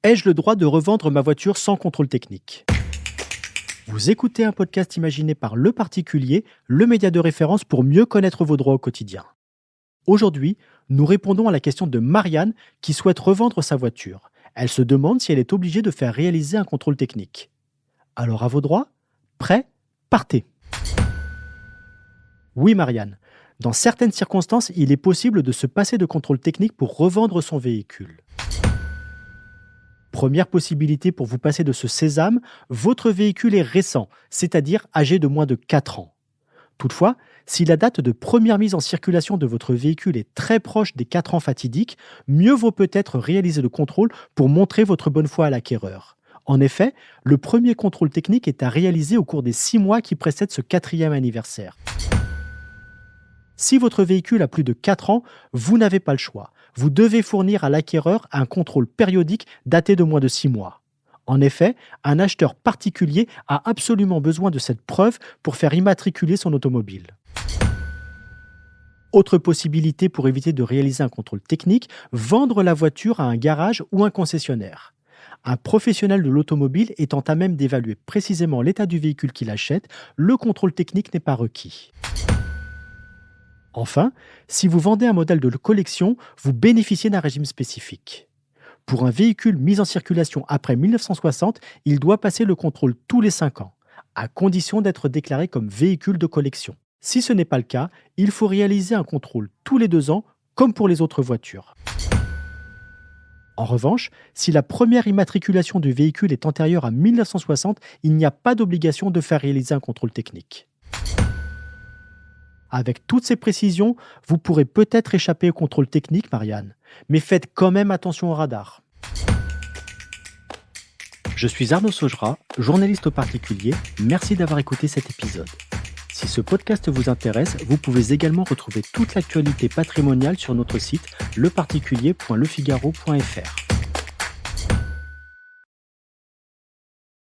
Ai-je le droit de revendre ma voiture sans contrôle technique? Vous écoutez un podcast imaginé par Le Particulier, le média de référence pour mieux connaître vos droits au quotidien. Aujourd'hui, nous répondons à la question de Marianne qui souhaite revendre sa voiture. Elle se demande si elle est obligée de faire réaliser un contrôle technique. Alors à vos droits? Prêt? Partez! Oui Marianne, dans certaines circonstances, il est possible de se passer de contrôle technique pour revendre son véhicule. Première possibilité pour vous passer de ce sésame, votre véhicule est récent, c'est-à-dire âgé de moins de 4 ans. Toutefois, si la date de première mise en circulation de votre véhicule est très proche des 4 ans fatidiques, mieux vaut peut-être réaliser le contrôle pour montrer votre bonne foi à l'acquéreur. En effet, le premier contrôle technique est à réaliser au cours des 6 mois qui précèdent ce 4e anniversaire. Si votre véhicule a plus de 4 ans, vous n'avez pas le choix. Vous devez fournir à l'acquéreur un contrôle périodique daté de moins de 6 mois. En effet, un acheteur particulier a absolument besoin de cette preuve pour faire immatriculer son automobile. Autre possibilité pour éviter de réaliser un contrôle technique, vendre la voiture à un garage ou un concessionnaire. Un professionnel de l'automobile étant à même d'évaluer précisément l'état du véhicule qu'il achète, le contrôle technique n'est pas requis. Enfin, si vous vendez un modèle de collection, vous bénéficiez d'un régime spécifique. Pour un véhicule mis en circulation après 1960, il doit passer le contrôle tous les 5 ans, à condition d'être déclaré comme véhicule de collection. Si ce n'est pas le cas, il faut réaliser un contrôle tous les 2 ans, comme pour les autres voitures. En revanche, si la première immatriculation du véhicule est antérieure à 1960, il n'y a pas d'obligation de faire réaliser un contrôle technique. Avec toutes ces précisions, vous pourrez peut-être échapper au contrôle technique, Marianne. Mais faites quand même attention au radar. Je suis Arnaud Saugera, journaliste au particulier. Merci d'avoir écouté cet épisode. Si ce podcast vous intéresse, vous pouvez également retrouver toute l'actualité patrimoniale sur notre site leparticulier.lefigaro.fr.